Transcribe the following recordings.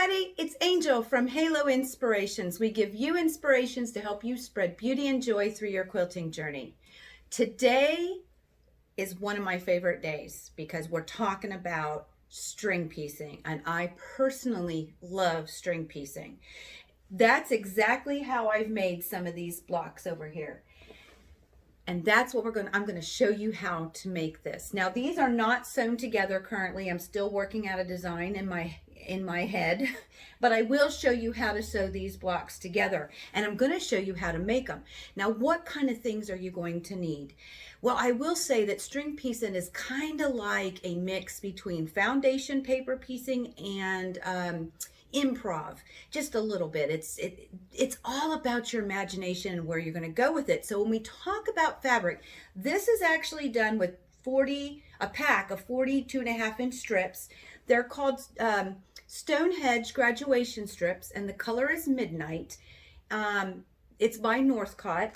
everybody, it's Angel from Halo Inspirations. We give you inspirations to help you spread beauty and joy through your quilting journey. Today is one of my favorite days because we're talking about string piecing, and I personally love string piecing. That's exactly how I've made some of these blocks over here. And that's what I'm going to show you how to make this. Now, these are not sewn together currently. I'm still working out a design in my head, but I will show you how to sew these blocks together, and I'm going to show you how to make them. Now, what kind of things are you going to need? Well, I will say that string piecing is kind of like a mix between foundation paper piecing and improv, just a little bit. It's all about your imagination and where you're going to go with it. So when we talk about fabric, this is actually done with a pack of 42.5-inch strips. They're called Stonehenge graduation strips, and the color is Midnight. It's by Northcott.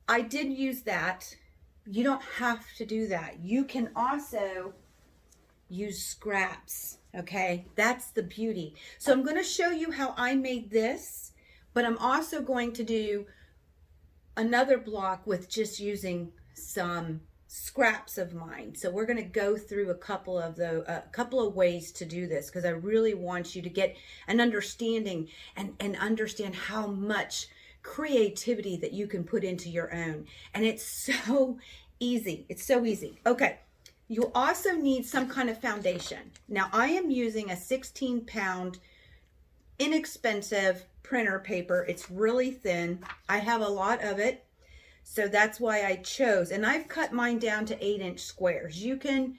I did use that. You don't have to do that. You can also use scraps. Okay, that's the beauty. So I'm going to show you how I made this, but I'm also going to do another block with just using some scraps of mine. So we're going to go through a couple of ways to do this, because I really want you to get an understanding and understand how much creativity that you can put into your own. And it's so easy. It's so easy. Okay. You also need some kind of foundation. Now, I am using a 16-pound inexpensive printer paper. It's really thin. I have a lot of it, so that's why I chose. And I've cut mine down to 8-inch squares. You can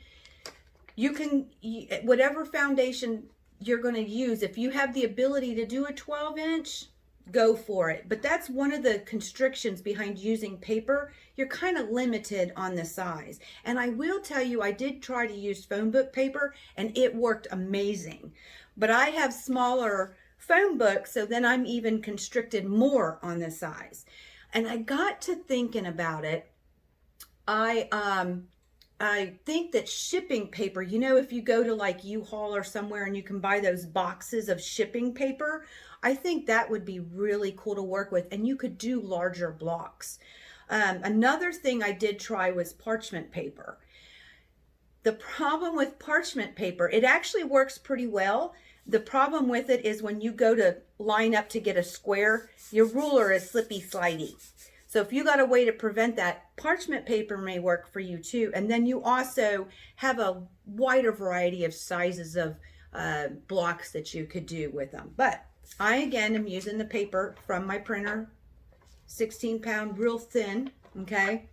whatever foundation you're going to use, if you have the ability to do a 12-inch, go for it. But that's one of the constrictions behind using paper. You're kind of limited on the size. And I will tell you, I did try to use phone book paper and it worked amazing. But I have smaller phone books, so then I'm even constricted more on the size. And I got to thinking about it. I think that shipping paper, you know, if you go to like U-Haul or somewhere and you can buy those boxes of shipping paper, I think that would be really cool to work with, and you could do larger blocks. Another thing I did try was parchment paper. The problem with parchment paper, it actually works pretty well. The problem with it is when you go to line up to get a square, your ruler is slippy slidey. So if you got a way to prevent that, parchment paper may work for you too. And then you also have a wider variety of sizes of blocks that you could do with them. But I, again, am using the paper from my printer, 16-pound, real thin, okay?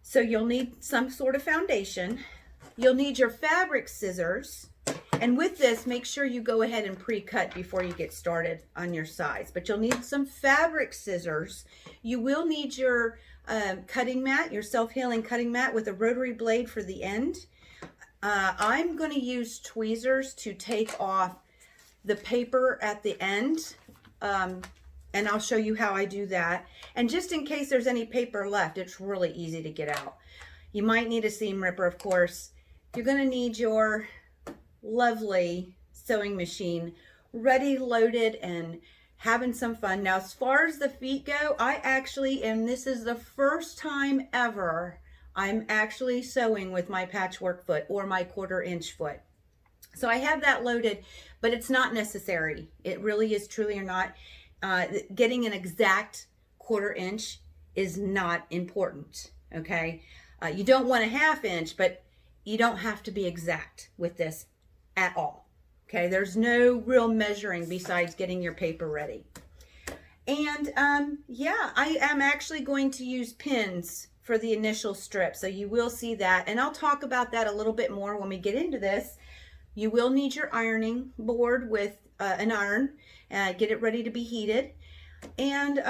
So you'll need some sort of foundation. You'll need your fabric scissors. And with this, make sure you go ahead and pre-cut before you get started on your size. But you'll need some fabric scissors. You will need your cutting mat, your self-healing cutting mat with a rotary blade for the end. I'm going to use tweezers to take off the paper at the end, and I'll show you how I do that. And just in case there's any paper left, it's really easy to get out. You might need a seam ripper, of course. You're going to need your lovely sewing machine ready, loaded, and having some fun. Now, as far as the feet go, I actually am, this is the first time ever I'm actually sewing with my patchwork foot or my 1/4-inch foot. So I have that loaded, but it's not necessary. It really is truly or not. Getting an exact 1/4-inch is not important, okay? You don't want a 1/2 inch, but you don't have to be exact with this at all, okay? There's no real measuring besides getting your paper ready. And yeah, I am actually going to use pins for the initial strip, so you will see that. And I'll talk about that a little bit more when we get into this. You will need your ironing board with an iron. Get it ready to be heated. And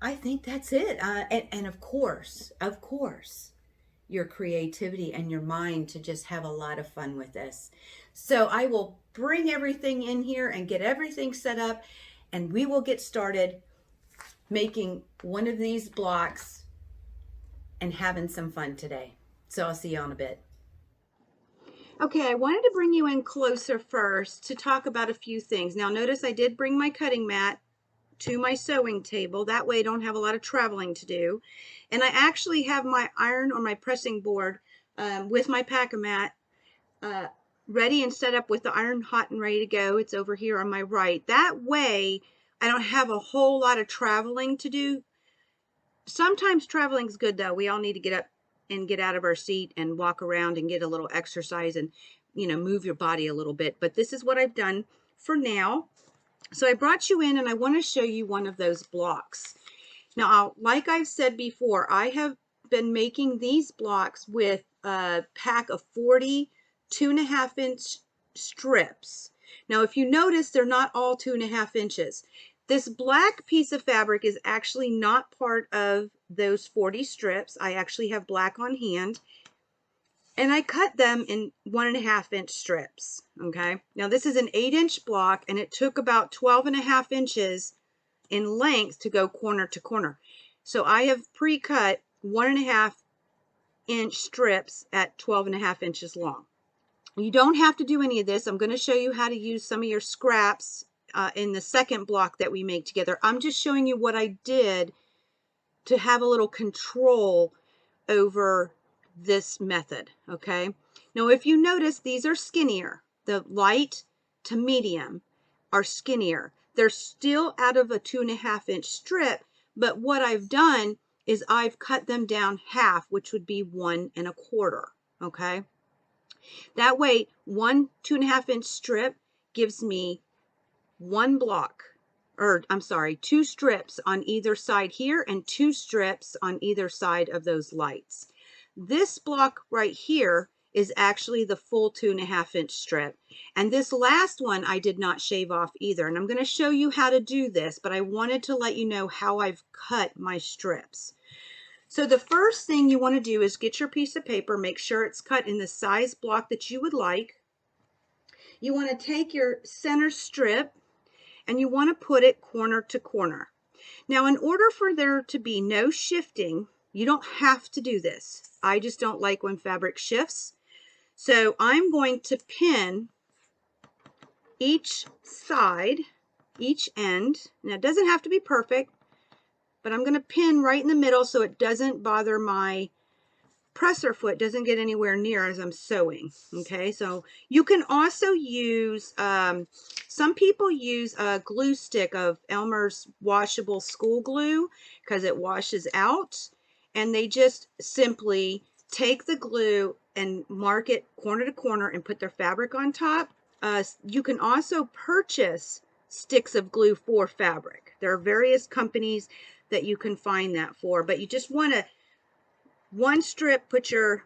I think that's it. And of course, your creativity and your mind to just have a lot of fun with this. So I will bring everything in here and get everything set up, and we will get started making one of these blocks and having some fun today. So I'll see you in a bit. Okay, I wanted to bring you in closer first to talk about a few things. Now notice I did bring my cutting mat to my sewing table. That way I don't have a lot of traveling to do. And I actually have my iron or my pressing board with my pack-a-mat ready and set up with the iron hot and ready to go. It's over here on my right. That way I don't have a whole lot of traveling to do. Sometimes traveling's good though. We all need to get up and get out of our seat and walk around and get a little exercise and, you know, move your body a little bit. But this is what I've done for now. So I brought you in and I want to show you one of those blocks. Now, like I've said before, I have been making these blocks with a pack of 40 2.5-inch strips. Now, if you notice, they're not all 2.5 inches. This black piece of fabric is actually not part of those 40 strips. I actually have black on hand. And I cut them in 1.5-inch strips, okay? Now this is an 8-inch block and it took about 12.5 inches in length to go corner to corner. So I have pre-cut 1.5-inch strips at 12.5 inches long. You don't have to do any of this. I'm going to show you how to use some of your scraps in the second block that we make together. I'm just showing you what I did to have a little control over this method, okay? Now, if you notice, these are skinnier. The light to medium are skinnier. They're still out of a 2.5-inch strip, but what I've done is I've cut them down half, which would be 1 1/4, okay? That way, one 2.5-inch strip gives me one block, or I'm sorry, 2 strips on either side here and 2 strips on either side of those lights. This block right here is actually the full 2.5-inch strip. And this last one I did not shave off either. And I'm going to show you how to do this, but I wanted to let you know how I've cut my strips. So the first thing you want to do is get your piece of paper, make sure it's cut in the size block that you would like. You want to take your center strip and you want to put it corner to corner. Now, in order for there to be no shifting, you don't have to do this. I just don't like when fabric shifts. So I'm going to pin each side, each end. Now, it doesn't have to be perfect, but I'm going to pin right in the middle so it doesn't bother my presser foot, doesn't get anywhere near as I'm sewing. Okay, so you can also use, some people use a glue stick of Elmer's washable school glue because it washes out, and they just simply take the glue and mark it corner to corner and put their fabric on top. You can also purchase sticks of glue for fabric. There are various companies that you can find that for, but you just want to one strip, put your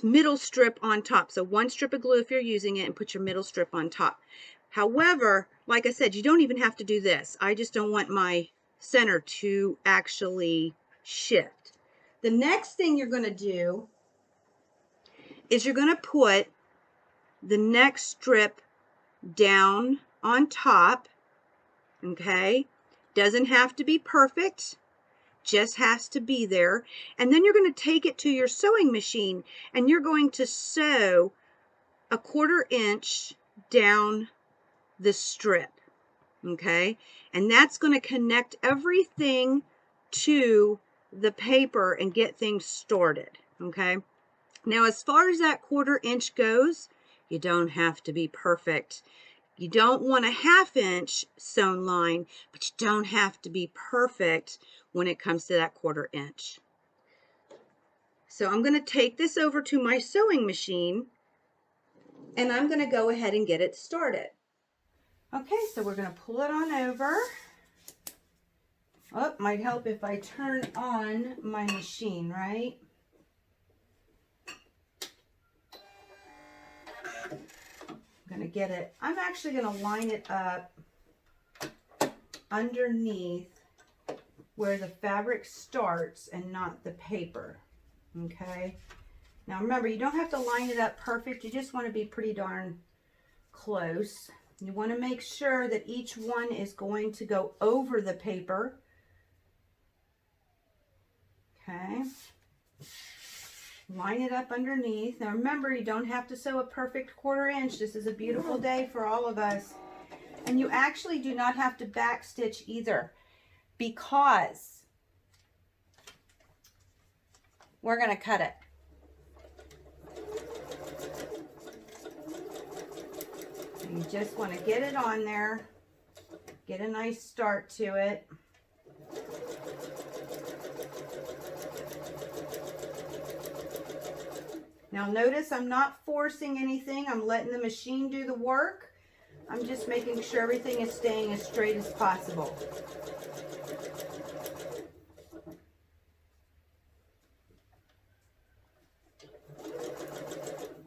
middle strip on top. So one strip of glue if you're using it, and put your middle strip on top. However, like I said, you don't even have to do this. I just don't want my center to actually shift. The next thing you're going to do is you're going to put the next strip down on top, okay? Doesn't have to be perfect. Just has to be there. And then you're going to take it to your sewing machine and you're going to sew a 1/4 inch down the strip, okay? And that's going to connect everything to the paper and get things started, okay? Now, as far as that 1/4 inch goes, you don't have to be perfect. You don't want a 1/2 inch sewn line, but you don't have to be perfect when it comes to that 1/4 inch. So I'm going to take this over to my sewing machine and I'm going to go ahead and get it started. Okay, so we're going to pull it on over. Oh, might help if I turn on my machine, right? I'm going to get it. I'm actually going to line it up underneath where the fabric starts and not the paper, okay? Now remember, you don't have to line it up perfect. You just want to be pretty darn close. You want to make sure that each one is going to go over the paper, okay? Line it up underneath. Now remember, you don't have to sew a perfect 1/4 inch. This is a beautiful day for all of us. And you actually do not have to back stitch either, because we're going to cut it. And you just want to get it on there, get a nice start to it. Now notice I'm not forcing anything. I'm letting the machine do the work. I'm just making sure everything is staying as straight as possible.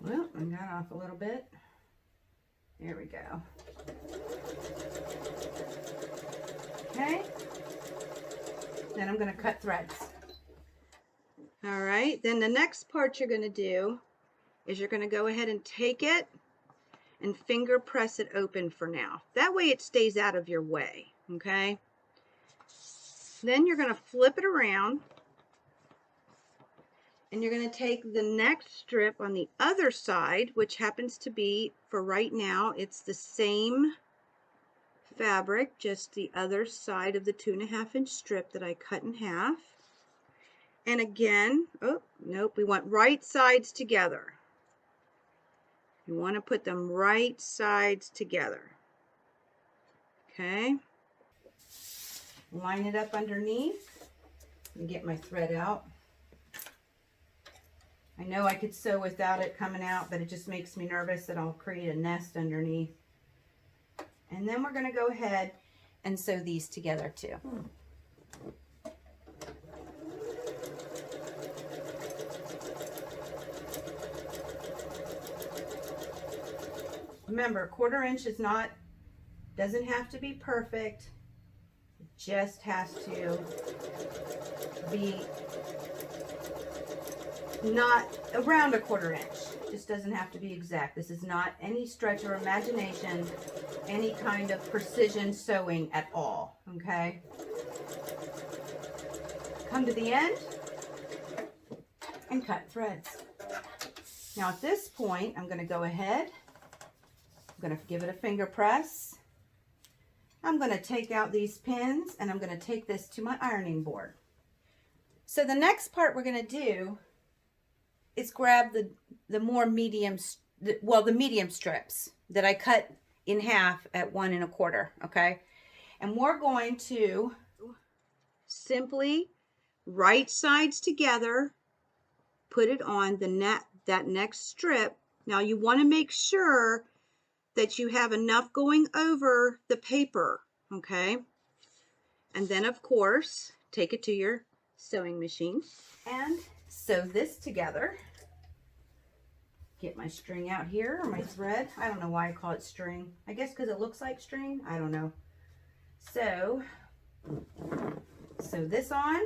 Well, I got off a little bit. There we go. Okay. Then I'm going to cut threads. All right, then the next part you're going to do is you're going to go ahead and take it and finger press it open for now. That way it stays out of your way, okay? Then you're going to flip it around, and you're going to take the next strip on the other side, which happens to be, for right now, it's the same fabric, just the other side of the 2.5 inch strip that I cut in half. And again, oh, nope, we want right sides together. You want to put them right sides together. Okay. Line it up underneath and get my thread out. I know I could sew without it coming out, but it just makes me nervous that I'll create a nest underneath. And then we're going to go ahead and sew these together too. Remember, 1/4 inch is not, doesn't have to be perfect. It just has to be not around a 1/4 inch. It just doesn't have to be exact. This is not any stretch or imagination, any kind of precision sewing at all, okay? Come to the end and cut threads. Now at this point, I'm going to go ahead, I'm going to give it a finger press. I'm going to take out these pins, and I'm going to take this to my ironing board. So the next part we're going to do is grab the more medium, the medium strips that I cut in half at 1 1/4, okay? And we're going to simply right sides together, put it on that next strip. Now you want to make sure that you have enough going over the paper, okay? And then of course, take it to your sewing machine and sew this together. Get my string out here, or my thread. I don't know why I call it string. I guess because it looks like string. I don't know. So, sew this on.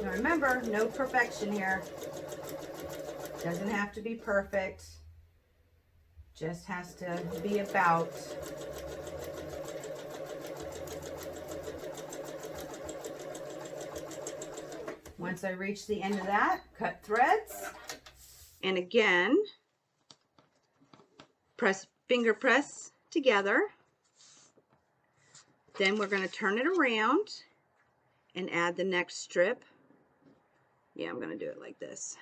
Now remember, no perfection here. Doesn't have to be perfect. Just has to be about. Once I reach the end of that, cut threads. And again, finger press together. Then we're going to turn it around and add the next strip. Yeah, I'm going to do it like this.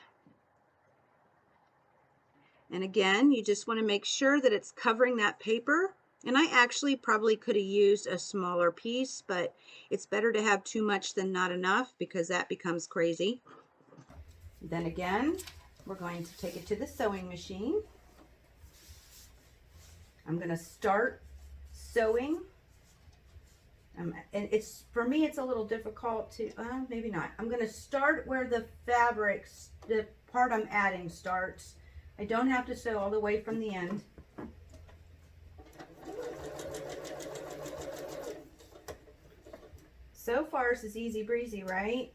And again, you just want to make sure that it's covering that paper. And I actually probably could have used a smaller piece, but it's better to have too much than not enough, because that becomes crazy. Then again, we're going to take it to the sewing machine. I'm going to start sewing. And it's, for me, it's a little difficult to, maybe not. I'm going to start where the fabric, the part I'm adding starts. I don't have to sew all the way from the end. So far, this is easy breezy, right?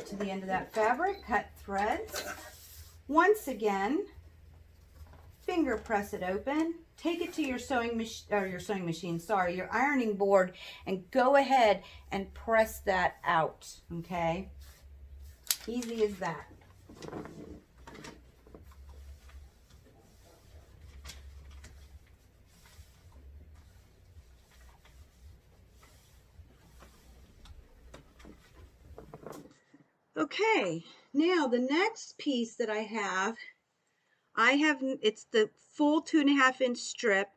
to the end of that fabric, cut threads. Once again, finger press it open. Take it to your your ironing board, and go ahead and press that out, okay? Easy as that. Okay, now the next piece that I have, it's the full 2.5 inch strip,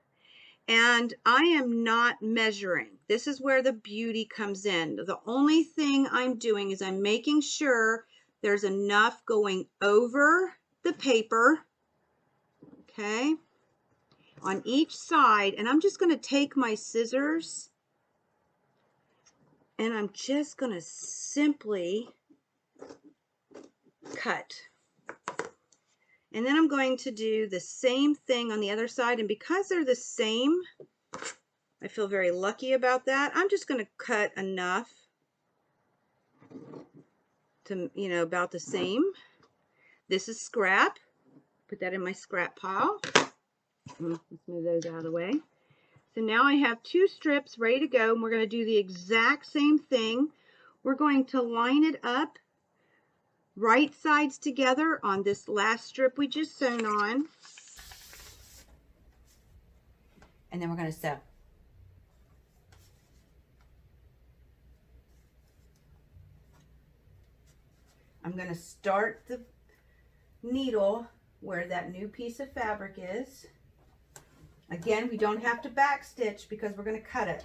and I am not measuring. This is where the beauty comes in. The only thing I'm doing is I'm making sure there's enough going over the paper, okay, on each side. And I'm just going to take my scissors and I'm just going to simply cut. And then I'm going to do the same thing on the other side. And because they're the same, I feel very lucky about that. I'm just going to cut enough to, about the same. This is scrap. Put that in my scrap pile. Let's move those out of the way. So now I have 2 strips ready to go, and we're going to do the exact same thing. We're going to line it up right sides together on this last strip we just sewn on. And then we're going to sew. I'm going to start the needle where that new piece of fabric is. Again, we don't have to back stitch because we're going to cut it.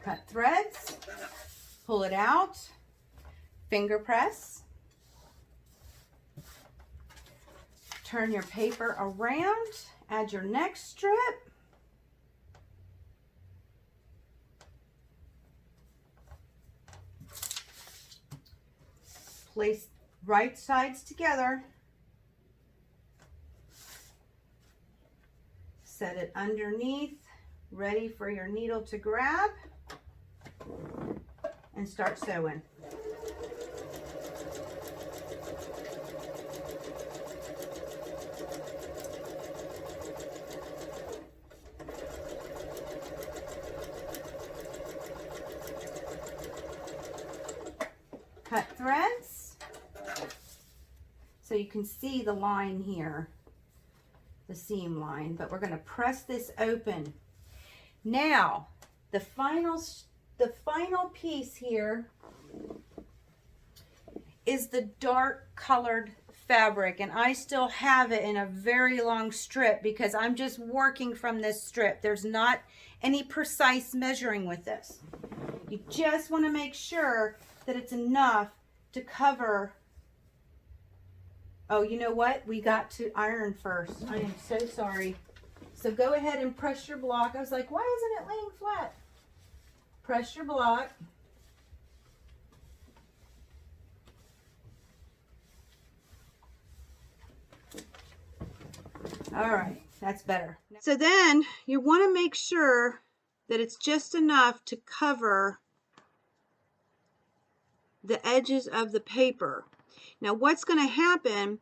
Cut threads, pull it out, finger press, turn your paper around, add your next strip, place right sides together, set it underneath, ready for your needle to grab, and start sewing. Cut threads so you can see the line here, the seam line, but we're going to press this open. Now, the final piece here is the dark colored fabric, and I still have it in a very long strip because I'm just working from this strip. There's not any precise measuring with this. You just want to make sure that it's enough to cover. Oh, you know what? We got to iron first. I am so sorry. So go ahead and press your block. I was like, why isn't it laying flat? Press your block. All right, that's better. So then you want to make sure that it's just enough to cover the edges of the paper. Now what's going to happen,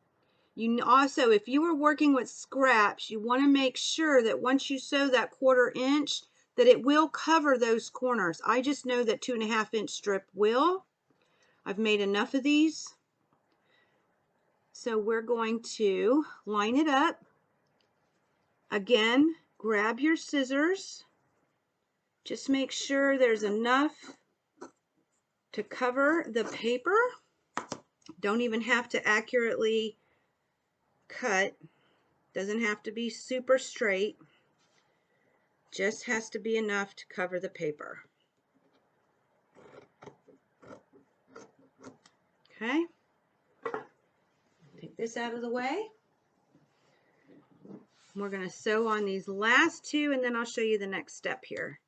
you also, if you were working with scraps, you want to make sure that once you sew that 1/4 inch, that it will cover those corners. I just know that 2.5 inch strip will. I've made enough of these. So we're going to line it up. Again, grab your scissors. Just make sure there's enough to cover the paper. Don't even have to accurately cut. Doesn't have to be super straight. Just has to be enough to cover the paper. Okay. Take this out of the way. We're going to sew on these last 2, and then I'll show you the next step here.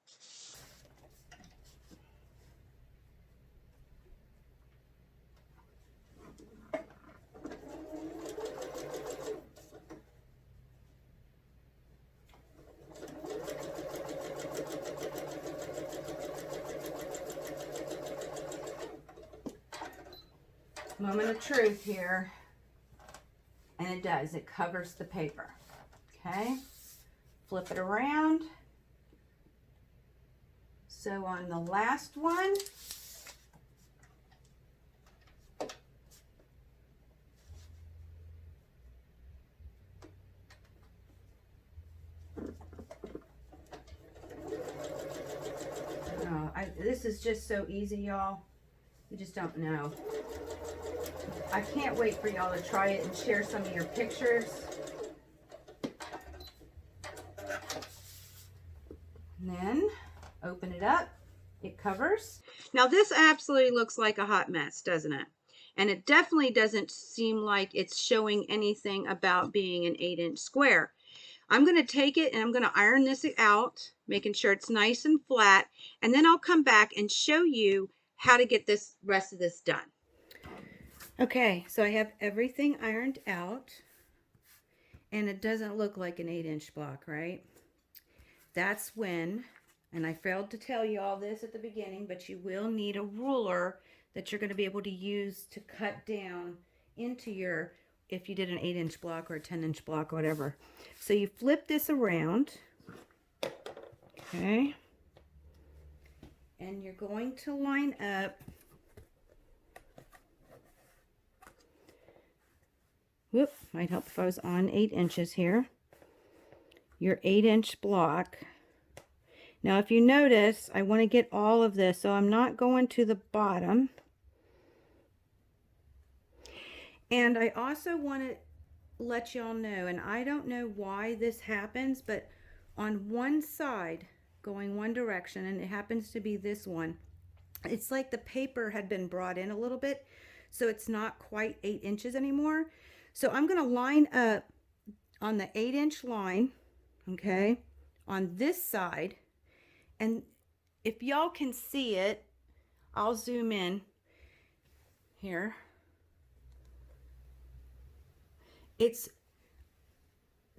Moment of truth here. And it does, it covers the paper. Okay, flip it around. So on the last one, this is just so easy, y'all. You just don't know. I can't wait for y'all to try it and share some of your pictures. And then open it up. It covers. Now this absolutely looks like a hot mess, doesn't it? And it definitely doesn't seem like it's showing anything about being an 8-inch square. I'm going to take it and I'm going to iron this out, making sure it's nice and flat, and then I'll come back and show you how to get this rest of this done. Okay, so I have everything ironed out, and it doesn't look like an 8-inch block, right? That's when, and I failed to tell you all this at the beginning, but you will need a ruler that you're going to be able to use to cut down into your, if you did an 8-inch block or a 10-inch block or whatever. So you flip this around, okay, and you're going to line up, whoop, might help if I was on 8 inches here, your 8-inch block. Now if you notice, I want to get all of this, so I'm not going to the bottom. And I also want to let y'all know, and I don't know why this happens, but on one side going one direction, and it happens to be this one, it's like the paper had been brought in a little bit, so it's not quite 8 inches anymore. So I'm going to line up on the 8-inch line, okay, on this side, and if y'all can see it, I'll zoom in here.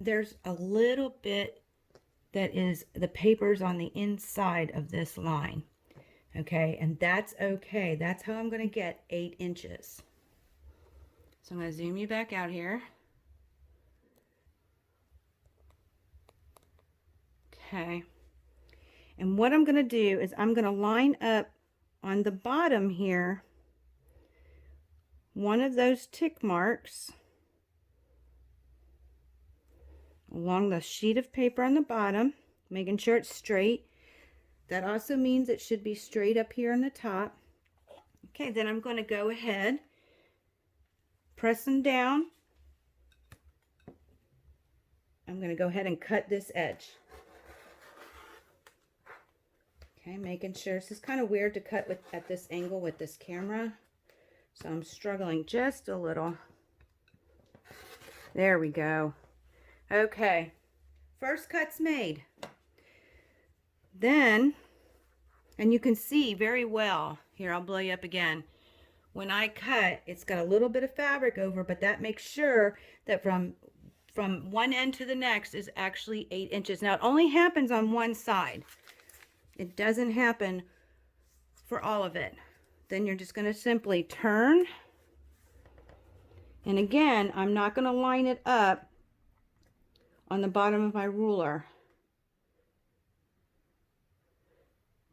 There's a little bit that is the papers on the inside of this line, okay, and that's okay. That's how I'm going to get 8 inches. So I'm going to zoom you back out here. Okay, and what I'm going to do is I'm going to line up on the bottom here one of those tick marks along the sheet of paper on the bottom, making sure it's straight. That also means it should be straight up here on the top. Okay, then I'm going to go ahead, pressing down. I'm going to go ahead and cut this edge. Okay, making sure, this is kind of weird to cut at this angle with this camera, so I'm struggling just a little. There we go. Okay, first cut's made. Then, and you can see very well, here I'll blow you up again. When I cut, it's got a little bit of fabric over, but that makes sure that from one end to the next is actually 8 inches. Now it only happens on one side. It doesn't happen for all of it. Then you're just going to simply turn. And again, I'm not going to line it up on the bottom of my ruler,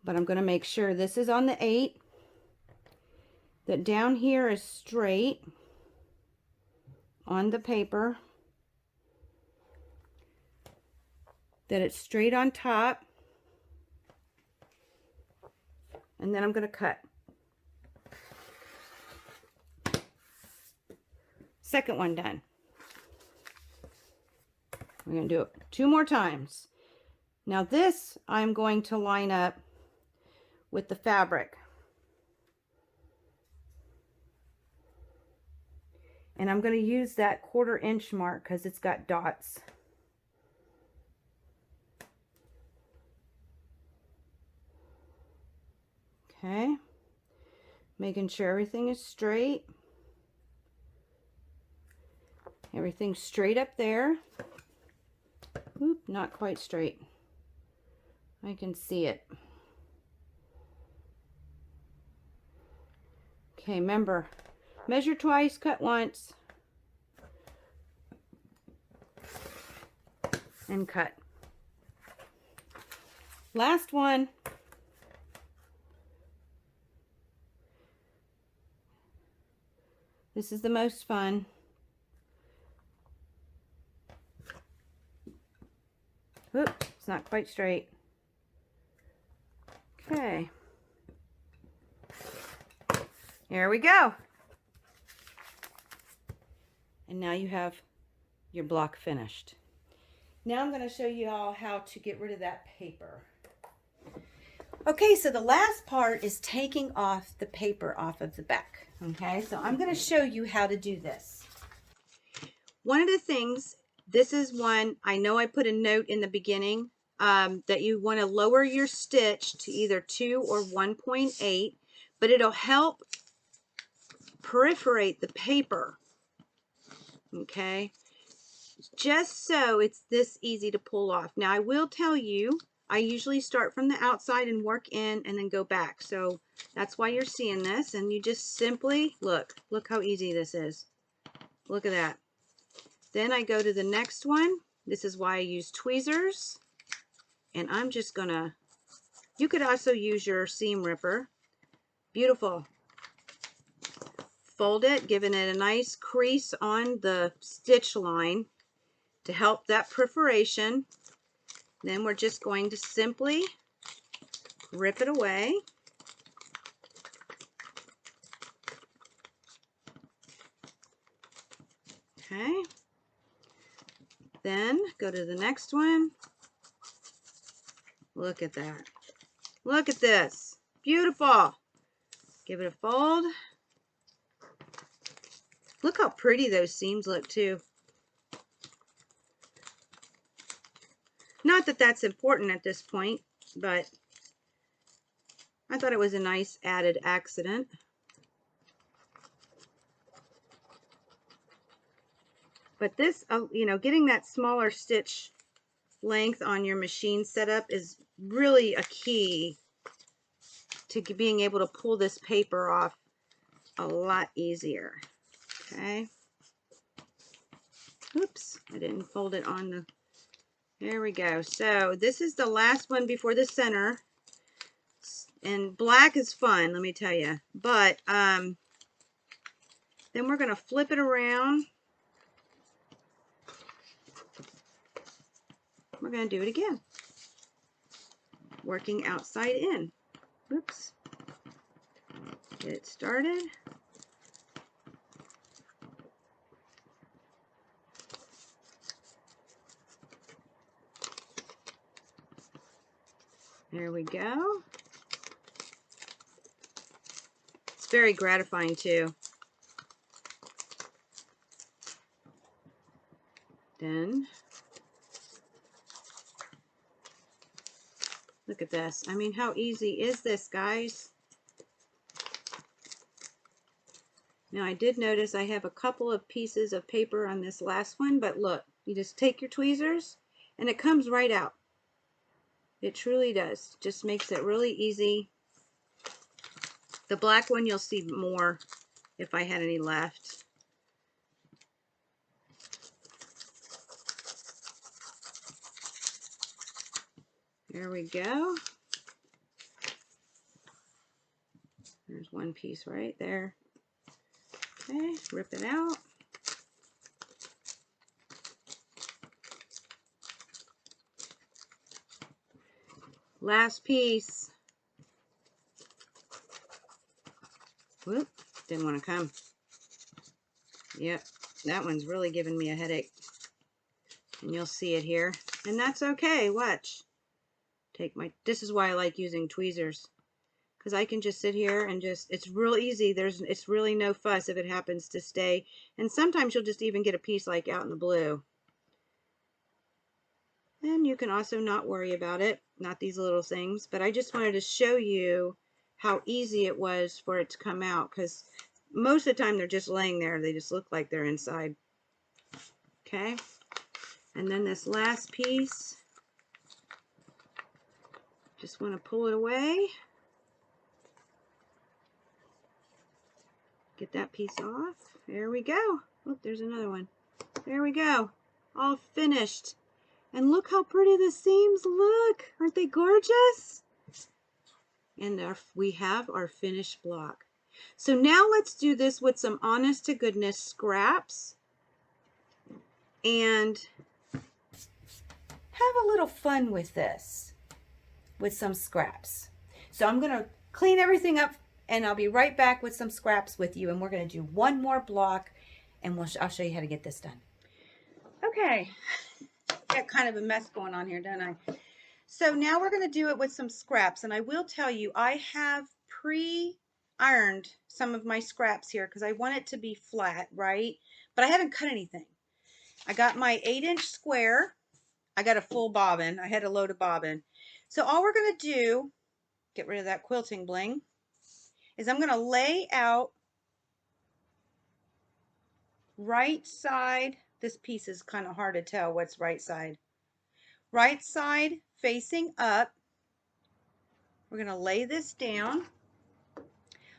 but I'm going to make sure this is on the 8, that down here is straight on the paper, that it's straight on top, and then I'm going to cut. Second one done. We're going to do it 2 more times. Now this I'm going to line up with the fabric. And I'm going to use that 1/4 inch mark because it's got dots. Okay. Making sure everything is straight. Everything's straight up there. Oop, not quite straight. I can see it. Okay, remember, Measure twice, cut once, and cut. Last one. This is the most fun. Oop, it's not quite straight. Okay. Here we go. And now you have your block finished. Now I'm going to show you all how to get rid of that paper. Okay, so the last part is taking off the paper off of the back. Okay, so I'm going to show you how to do this. One of the things, this is one, I know I put a note in the beginning that you want to lower your stitch to either 2 or 1.8, but it'll help perforate the paper. Okay, just so it's this easy to pull off. Now I will tell you, I usually start from the outside and work in and then go back. So that's why you're seeing this, and you just simply look how easy this is. Look at that. Then I go to the next one. This is why I use tweezers, and I'm just gonna, you could also use your seam ripper. Beautiful. Fold it, giving it a nice crease on the stitch line to help that perforation. Then we're just going to simply rip it away. Okay. Then go to the next one. Look at that. Look at this. Beautiful. Give it a fold. Look how pretty those seams look too. Not that that's important at this point, but I thought it was a nice added accident. But this, you know, getting that smaller stitch length on your machine setup is really a key to being able to pull this paper off a lot easier. Okay. Oops, I didn't fold it on the, there we go. So this is the last one before the center. And black is fun, let me tell you. But then we're going to flip it around. We're going to do it again. Working outside in. Oops. Get it started. There we go. It's very gratifying too. Then look at this. I mean, how easy is this, guys? Now I did notice I have a couple of pieces of paper on this last one, but look, you just take your tweezers and it comes right out. It truly does. Just makes it really easy. The black one you'll see more if I had any left. There we go. There's one piece right there. Okay, rip it out. Last piece. Whoop, didn't want to come. Yep, that one's really giving me a headache. And you'll see it here. And that's okay, watch. Take my, this is why I like using tweezers. Because I can just sit here and just, it's real easy. It's really no fuss if it happens to stay. And sometimes you'll just even get a piece like out in the blue. And you can also not worry about it, not these little things. But I just wanted to show you how easy it was for it to come out. Because most of the time they're just laying there. They just look like they're inside. Okay. And then this last piece, just want to pull it away. Get that piece off. There we go. Look, there's another one. There we go. All finished. And look how pretty the seams look. Aren't they gorgeous? And we have our finished block. So now let's do this with some honest to goodness scraps and have a little fun with this with some scraps. So I'm going to clean everything up and I'll be right back with some scraps with you, and we're going to do one more block and I'll show you how to get this done. Okay, got kind of a mess going on here, don't I? So now we're going to do it with some scraps, and I will tell you I have pre-ironed some of my scraps here because I want it to be flat, right? But I haven't cut anything. I got my 8-inch square. I got a full bobbin. I had a load of bobbin. So all we're going to do, get rid of that quilting bling, is I'm going to lay out right side. This piece is kind of hard to tell what's right side. Right side facing up. We're going to lay this down.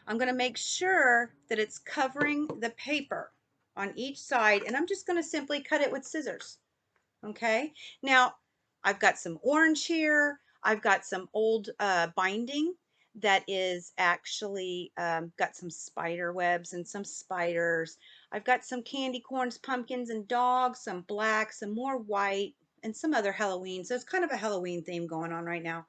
I'm going to make sure that it's covering the paper on each side, and I'm just going to simply cut it with scissors. Okay, now I've got some orange here. I've got some old binding that is actually got some spider webs and some spiders. I've got some candy corns, pumpkins, and dogs, some black, some more white, and some other Halloween. So it's kind of a Halloween theme going on right now.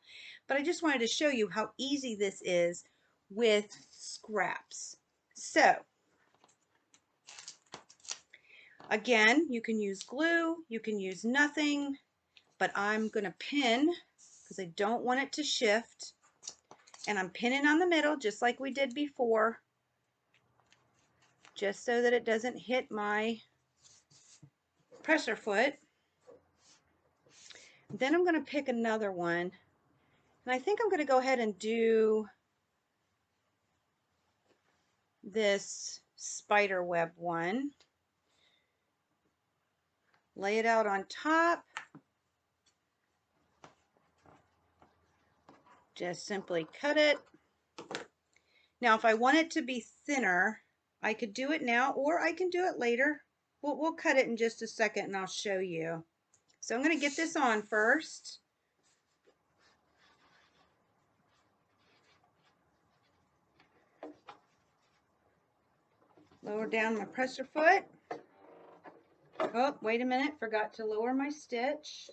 But I just wanted to show you how easy this is with scraps. So again, you can use glue, you can use nothing, but I'm going to pin because I don't want it to shift. And I'm pinning on the middle just like we did before, just so that it doesn't hit my presser foot. Then I'm going to pick another one. And I think I'm going to go ahead and do this spider web one. Lay it out on top. Just simply cut it. Now, if I want it to be thinner, I could do it now or I can do it later. We'll cut it in just a second and I'll show you. So I'm going to get this on first. Lower down my presser foot. Oh, wait a minute, forgot to lower my stitch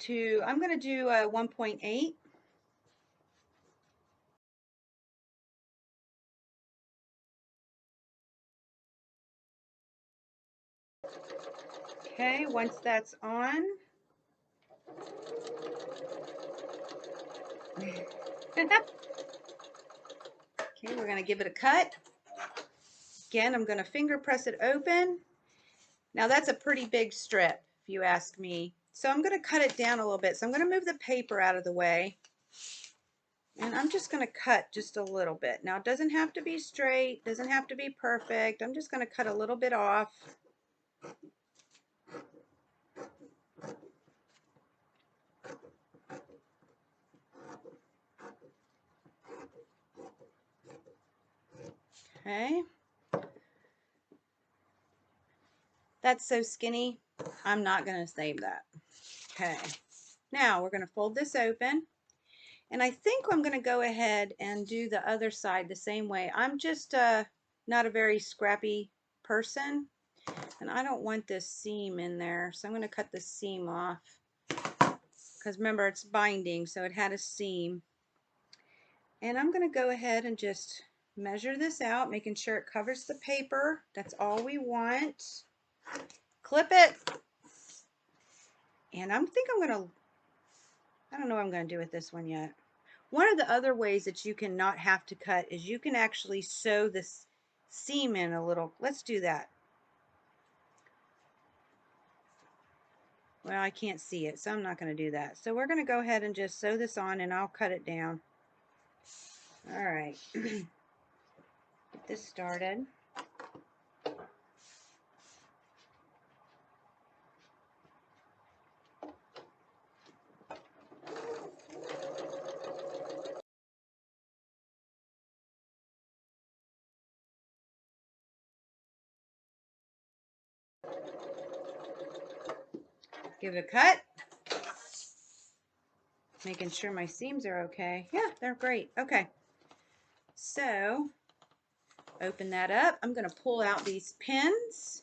to, I'm going to do a 1.8. Okay, once that's on, okay, we're going to give it a cut. Again, I'm going to finger press it open. Now that's a pretty big strip, if you ask me. So I'm going to cut it down a little bit. So I'm going to move the paper out of the way. And I'm just going to cut just a little bit. Now it doesn't have to be straight, doesn't have to be perfect. I'm just going to cut a little bit off. Okay. That's so skinny, I'm not going to save that. Okay. Now we're going to fold this open. And I think I'm going to go ahead and do the other side the same way. I'm just not a very scrappy person, and I don't want this seam in there, so I'm going to cut the seam off because remember it's binding, so it had a seam. And I'm going to go ahead and just measure this out, making sure it covers the paper. That's all we want. Clip it. And I don't know what I'm going to do with this one yet. One of the other ways that you can not have to cut is you can actually sew this seam in a little. Let's do that. Well, I can't see it, so I'm not going to do that. So we're going to go ahead and just sew this on, and I'll cut it down. All right. Get this started. Give it a cut. Making sure my seams are okay. Yeah, they're great. Okay. So, open that up. I'm going to pull out these pins.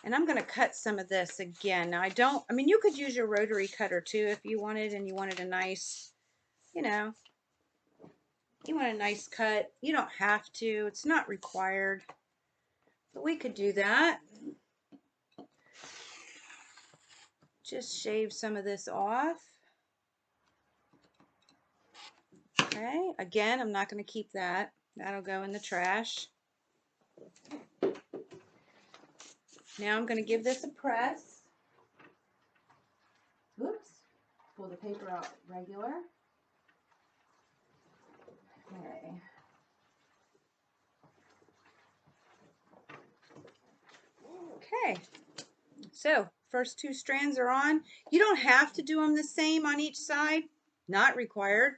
And I'm going to cut some of this again. Now, I mean, you could use your rotary cutter too if you wanted, and you wanted a nice, you know, you want a nice cut. You don't have to. It's not required. But we could do that. Just shave some of this off. Okay, again, I'm not going to keep that. That'll go in the trash. Now I'm going to give this a press. Oops, pull the paper out regular. Okay. Okay, so first two strands are on. You don't have to do them the same on each side, not required.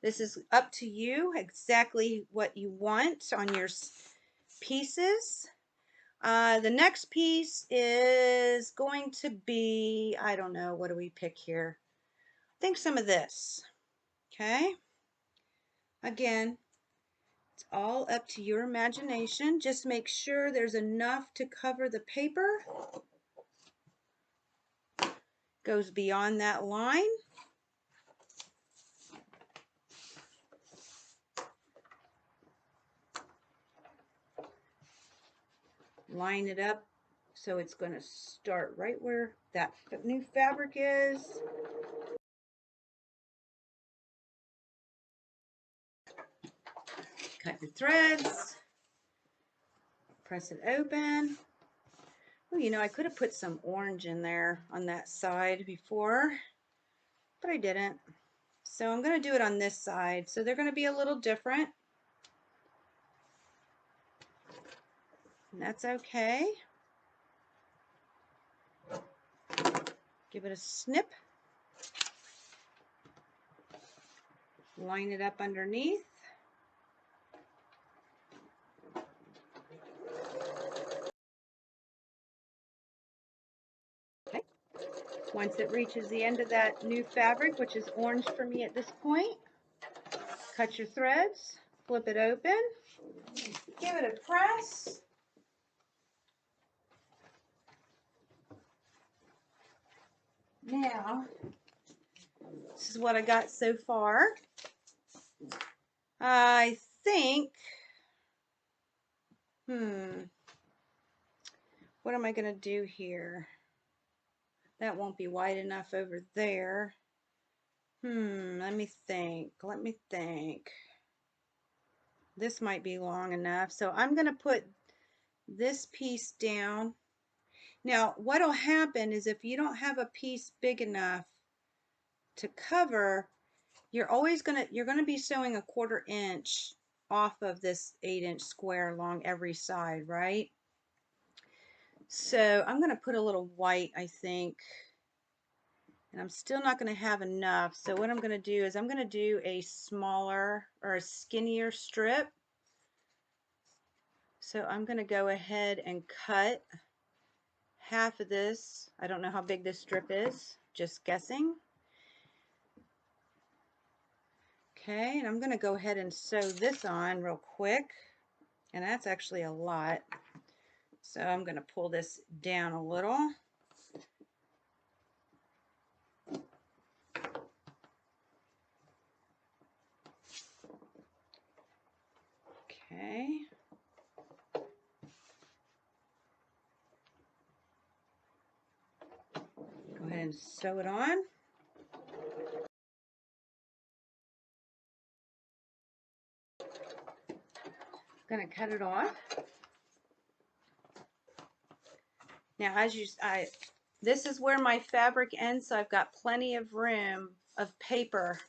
This is up to you, exactly what you want on your pieces. The next piece is going to be, I don't know, what do we pick here? I think some of this, okay? Again, it's all up to your imagination. Just make sure there's enough to cover the paper. Goes beyond that line. Line it up so it's going to start right where that new fabric is. Cut your threads. Press it open. Oh, you know, I could have put some orange in there on that side before, but I didn't. So I'm going to do it on this side. So they're going to be a little different. And that's okay. Give it a snip. Line it up underneath. Okay. Once it reaches the end of that new fabric, which is orange for me at this point, cut your threads, flip it open, give it a press. Now, this is what I got so far. I think, what am I going to do here? That won't be wide enough over there. Let me think. This might be long enough. So I'm going to put this piece down. Now, what'll happen is if you don't have a piece big enough to cover, you're going to be sewing a 1/4 inch off of this 8-inch square along every side, right? So I'm going to put a little white, I think, and I'm still not going to have enough. So what I'm going to do is I'm going to do a smaller or a skinnier strip. So I'm going to go ahead and cut half of this. I don't know how big this strip is, just guessing. Okay, and I'm going to go ahead and sew this on real quick. And that's actually a lot. So I'm going to pull this down a little. Okay. Go ahead and sew it on. I'm going to cut it off. Now, this is where my fabric ends, so I've got plenty of room of paper.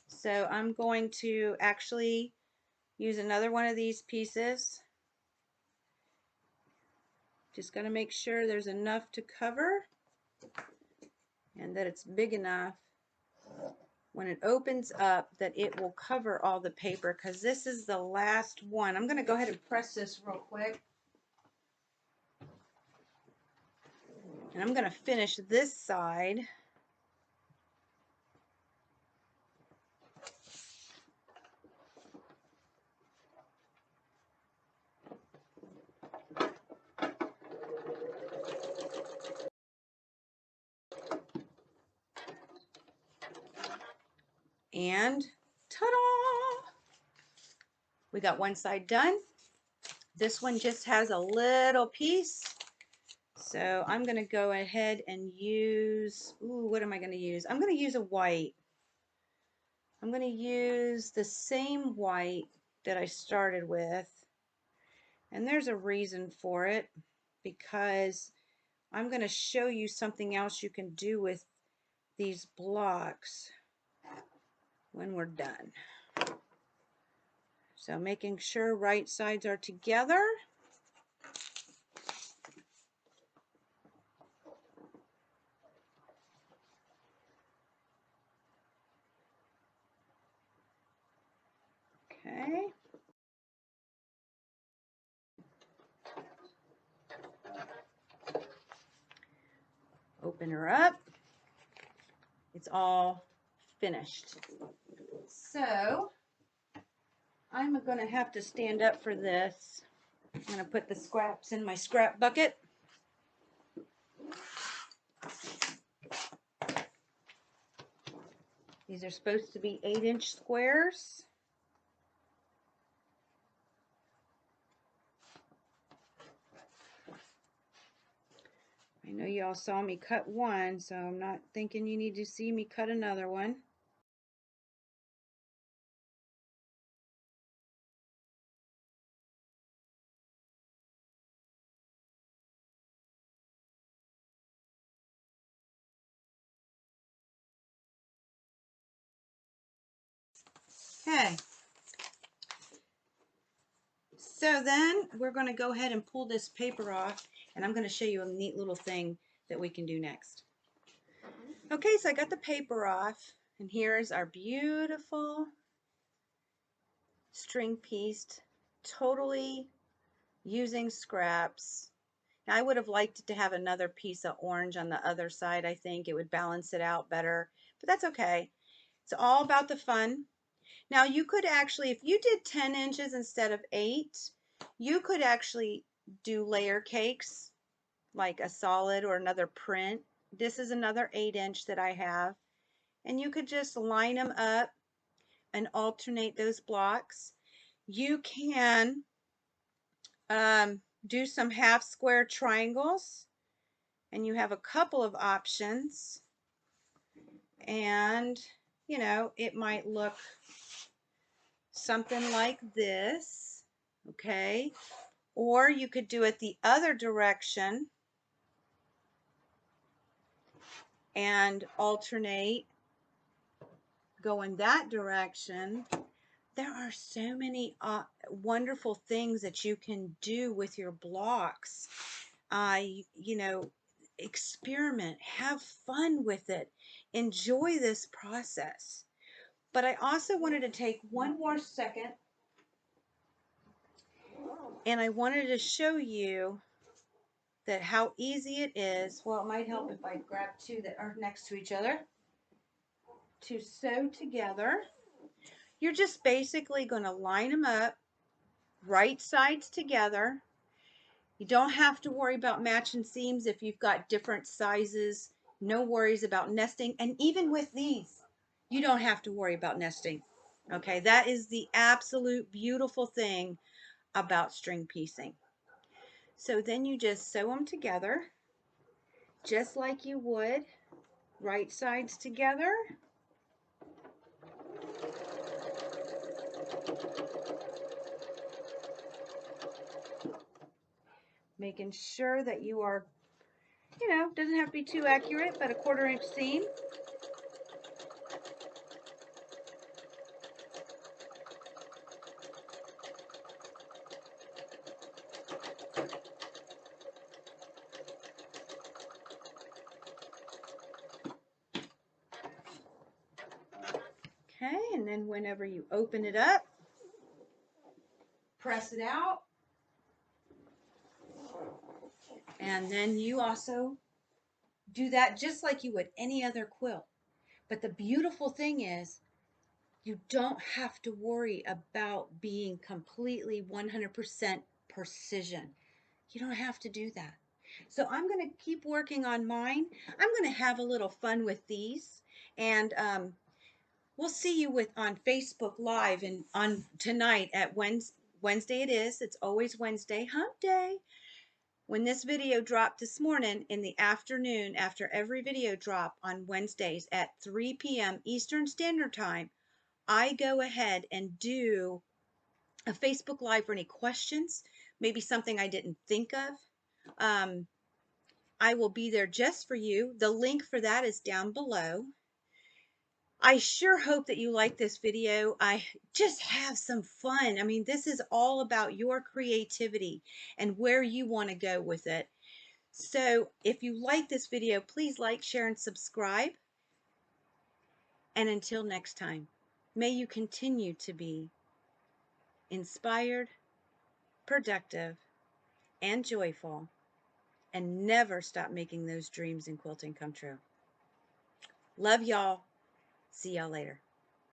So I'm going to actually use another one of these pieces. Just going to make sure there's enough to cover and that it's big enough when it opens up that it will cover all the paper, because this is the last one. I'm going to go ahead and press this real quick. And I'm going to finish this side. And ta-da! We got one side done. This one just has a little piece. So I'm going to go ahead and use, ooh, what am I going to use? I'm going to use a white. I'm going to use the same white that I started with. And there's a reason for it, because I'm going to show you something else you can do with these blocks when we're done. So making sure right sides are together. Okay. Open her up. It's all finished. So I'm going to have to stand up for this. I'm going to put the scraps in my scrap bucket. These are supposed to be 8-inch squares. I know y'all saw me cut one, so I'm not thinking you need to see me cut another one. Okay. So then we're going to go ahead and pull this paper off, and I'm going to show you a neat little thing that we can do next. Okay, so I got the paper off, and here's our beautiful string piece, totally using scraps. Now, I would have liked to have another piece of orange on the other side. I think it would balance it out better, but that's okay. It's all about the fun. Now, you could actually, if you did 10 inches instead of 8, you could actually do layer cakes, like a solid or another print. This is another 8-inch that I have. And you could just line them up and alternate those blocks. You can do some half square triangles, and you have a couple of options. And, you know, it might look something like this, okay? Or you could do it the other direction and alternate going that direction. There are so many wonderful things that you can do with your blocks. You know, experiment, have fun with it, enjoy this process. But I also wanted to take one more second, and I wanted to show you that how easy it is. Well, it might help if I grab two that are next to each other to sew together. You're just basically going to line them up, right sides together. You don't have to worry about matching seams if you've got different sizes. No worries about nesting. And even with these, you don't have to worry about nesting. Okay, that is the absolute beautiful thing about string piecing. So then you just sew them together just like you would, right sides together. Making sure that you are, you know, doesn't have to be too accurate, but a 1/4 inch seam. Okay, and then whenever you open it up, press it out. And then you also do that just like you would any other quilt. But the beautiful thing is, you don't have to worry about being completely 100% precision. You don't have to do that. So I'm going to keep working on mine. I'm going to have a little fun with these, and we'll see you with on Facebook Live and on tonight at Wednesday. It is. It's always Wednesday, hump day. When this video dropped this morning in the afternoon, after every video drop on Wednesdays at 3 p.m. Eastern Standard Time, I go ahead and do a Facebook Live for any questions, maybe something I didn't think of. I will be there just for you. The link for that is down below. I sure hope that you like this video. I just have some fun. I mean, this is all about your creativity and where you want to go with it. So if you like this video, please like, share, and subscribe. And until next time, may you continue to be inspired, productive, and joyful, and never stop making those dreams in quilting come true. Love y'all. See y'all later.